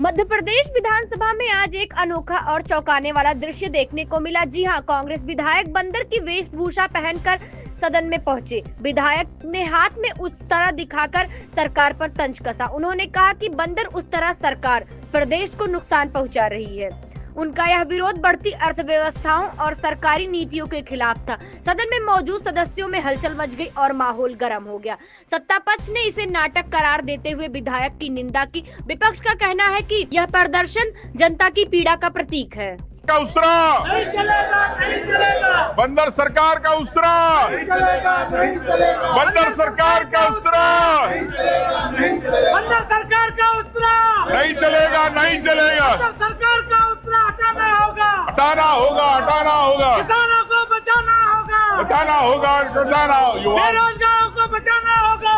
मध्य प्रदेश विधानसभा में आज एक अनोखा और चौंकाने वाला दृश्य देखने को मिला। जी हां, कांग्रेस विधायक बंदर की वेशभूषा पहनकर सदन में पहुंचे। विधायक ने हाथ में उस्तरा दिखाकर सरकार पर तंज कसा। उन्होंने कहा कि बंदर उस्तरा सरकार प्रदेश को नुकसान पहुंचा रही है। उनका यह विरोध बढ़ती अर्थव्यवस्थाओं और सरकारी नीतियों के खिलाफ था। सदन में मौजूद सदस्यों में हलचल मच गई और माहौल गर्म हो गया। सत्ता पक्ष ने इसे नाटक करार देते हुए विधायक की निंदा की। विपक्ष का कहना है कि यह प्रदर्शन जनता की पीड़ा का प्रतीक है। का उस्तरा नहीं चलेगा, नहीं चलेगा। बंदर सरकार का उस्तरा नहीं चलेगा, नहीं चलेगा। बंदर सरकार का उस्तरा नहीं चलेगा, नहीं चलेगा। बंदर सरकार का उस्तरा नहीं चलेगा, नहीं चलेगा। बंदर सरकार का उस्तरा हटाना होगा, हटाना होगा, हटाना होगा। किसानों को बचाना होगा, बचाना होगा, बचाना होगा। बेरोजगारों को बचाना होगा।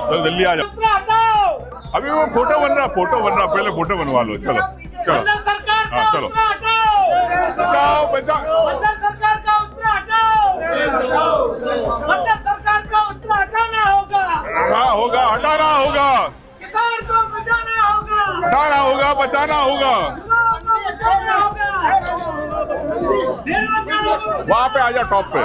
चल जल्दी आ जाओ। उस्तरा हटाओ। अभी वो फोटो बन रहा, पहले फोटो बनवा लो। चलो चलो, बंदर सरकार का हाँ चलो, उस्तरा हटाओ। बचाओ बचाओ। बंदर सरकार का उस्तरा हटाओ। बंदर सरकार का उस्तरा हटाना होगा, हाँ होगा, हटाना होगा। किसान को बचाना होगा, हटाना होगा, बचाना होगा। किसानों को बचाना होगा। बेरोजगारों को वहाँ पे आजा, टॉप पे।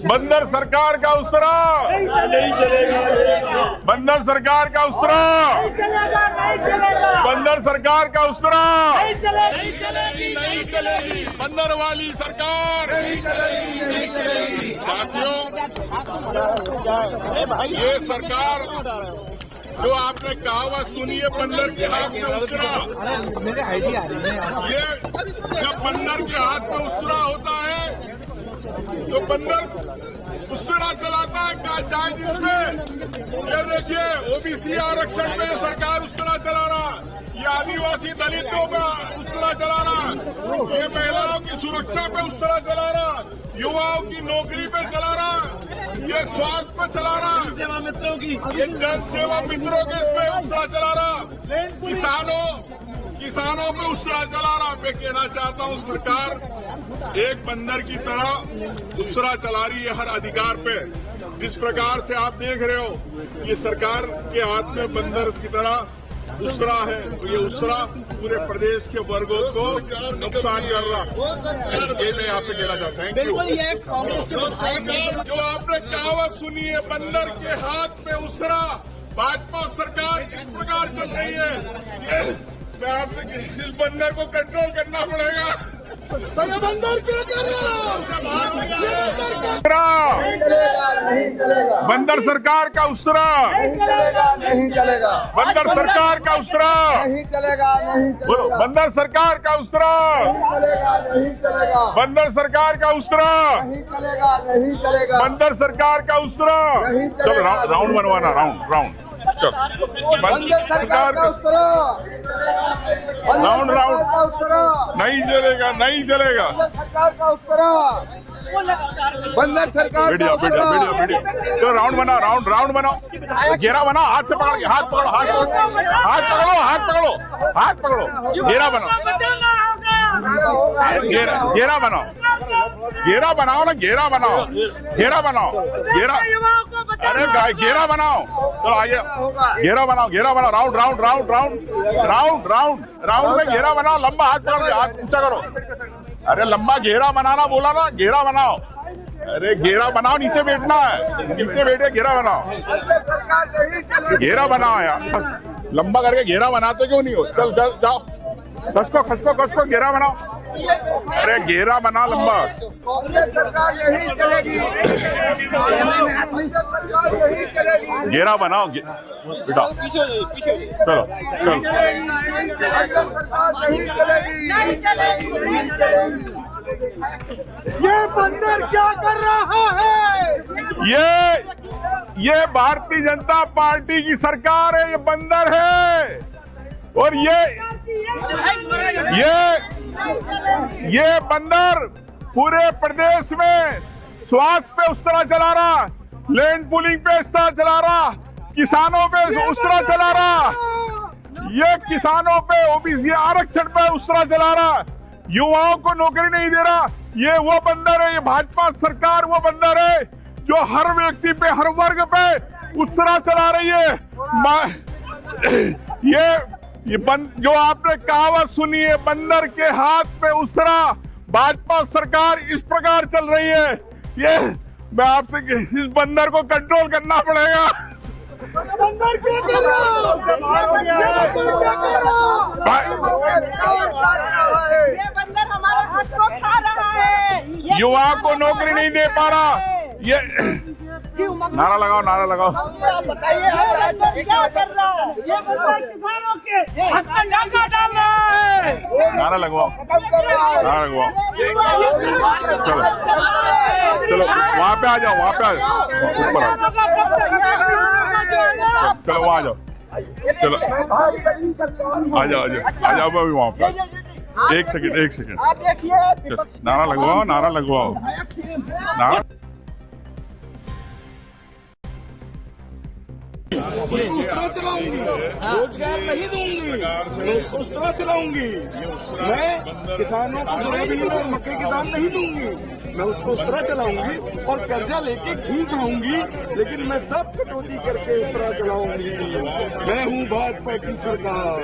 बंदर सरकार का उस्तरा नहीं चलेगा। बंदर सरकार का उस्तरा नहीं चलेगा, नहीं चलेगा। बंदर सरकार का उस्तरा नहीं चलेगी, नहीं चलेगी, नहीं चलेगी। बंदर वाली सरकार नहीं चलेगी, नहीं चलेगी। साथियों, ये सरकार जो आपने कहावत सुनी है, बंदर के हाथ में उस्तरा, ये जब बंदर के हाथ में उस्तरा होता है तो बंदर उस्तरा चलाता है। क्या चाहे जिसमें ये देखिए, ओबीसी आरक्षण पे सरकार उस्तरा चला रहा, ये आदिवासी दलितों पे उस्तरा चला रहा, ये महिलाओं की सुरक्षा पे उस्तरा चला रहा, युवाओं की नौकरी पे चला रहा, ये स्वास्थ्य पे चला रहा, सेवा मित्रों की ये जन सेवा मित्रों के इसमें उस्तरा चला रहा, किसानों पे उस्तरा चला रहा। मैं कहना चाहता हूं, सरकार एक बंदर की तरह उस्तरा चला रही है हर अधिकार पे। जिस प्रकार से आप देख रहे हो, ये सरकार के हाथ में बंदर की तरह उस्तरा है, तो ये उस्तरा पूरे प्रदेश के वर्गों को नुकसान कर रहा। ये मैं यहाँ से कहना चाहता हूँ। जो आपने कहावत सुनी है, बंदर के हाथ में उस्तरा, भाजपा सरकार इस प्रकार चल रही है। मैं आपसे इस बंदर को कंट्रोल करना पड़ेगा। बंदर क्या कर रहा है? बंदर सरकार का उस्तरा नहीं चलेगा, नहीं चलेगा। बंदर सरकार का उस्तरा नहीं चलेगा, नहीं चलेगा। बंदर सरकार का उस्तरा नहीं चलेगा, नहीं चलेगा। बंदर सरकार का उस्तरा नहीं चलेगा, नहीं चलेगा। बंदर सरकार का उस्तरा। नहीं चलो चलेगा। राउंड बनवाना, राउंड बंदर सरकार का उस्तरा। राउंड का उस्तरा। नहीं चलेगा, नहीं चलेगा। बंदर सरकार का उस्तरा। बंदर सरकार का उस्तरा। तो राउंड बनाओ, घेरा बनाओ, हाथ से पकड़ के, हाथ पकड़ो, हाथ पकड़ो, घेरा बनाओ, घेरा बनाओ, घेरा बनाओ ना, घेरा बनाओ, घेरा। अरे घेरा बनाओ, चलो आइए, घेरा बनाओ, राउंड में घेरा बनाओ, लंबा हाथ पकड़ के, हाथ ऊंचा करो। अरे लंबा घेरा बनाना बोला ना, घेरा बनाओ। अरे घेरा बनाओ, नीचे बैठना है, नीचे बैठे घेरा बनाओ, घेरा बनाओ यार। लंबा करके घेरा बनाते क्यों नहीं हो? चल जाओ, खसको घेरा बनाओ। अरे घेरा बना लंबा। कांग्रेस सरकार नहीं चलेगी। घेरा बनाओ बेटा, चलो। ये बंदर क्या कर रहा है? ये भारतीय जनता पार्टी की सरकार है, ये बंदर है। और ये बंदर पूरे प्रदेश में स्वास्थ्य पे उस्तरा चला रहा, लैंड पुलिंग पे उस्तरा चला रहा, किसानों पे उस्तरा चला रहा, ये किसानों पे ओबीसी आरक्षण पे उस्तरा चला रहा, युवाओं को नौकरी नहीं दे रहा। ये वो बंदर है, ये भाजपा सरकार वो बंदर है जो हर व्यक्ति पे, हर वर्ग पे उसरा चला रही है। जो आपने कहावत सुनी है, बंदर के हाथ में उसरा, भाजपा सरकार इस प्रकार चल रही है। ये मैं आपसे इस बंदर को कंट्रोल करना पड़ेगा। ये बंदर हमारे हक को खा रहा है। युवा को नौकरी नहीं दे पा रहा। ये नारा लगाओ, नारा लगाओ। बताइए क्या कर रहा है? ये बंदर किसानों के हक में डाका डाल रहा है। नारा लगवाओ, नारा लगवाओ। चलो चलो, वहां पे आ जाओ, वहां पे आ जाओ, ऊपर आ जाओ। चलो वहां आ जाओ, चलो आ जाओ, आ जाओ, आ जाओ अभी वहां पे। एक सेकंड, एक सेकंड। आप देखिए, नारा लगवाओ, नारा लगवाओ, नारा। उस तरह चलाऊंगी, रोजगार नहीं दूंगी, मैं उसको उस तरह चलाऊंगी। मैं किसानों को सोयाबीन और मक्के के दाम नहीं दूंगी, मैं उसको उस तरह चलाऊंगी और कर्जा लेके घी खाऊंगी, लेकिन मैं सब कटौती करके उस तरह चलाऊंगी। मैं हूँ भाजपा की सरकार।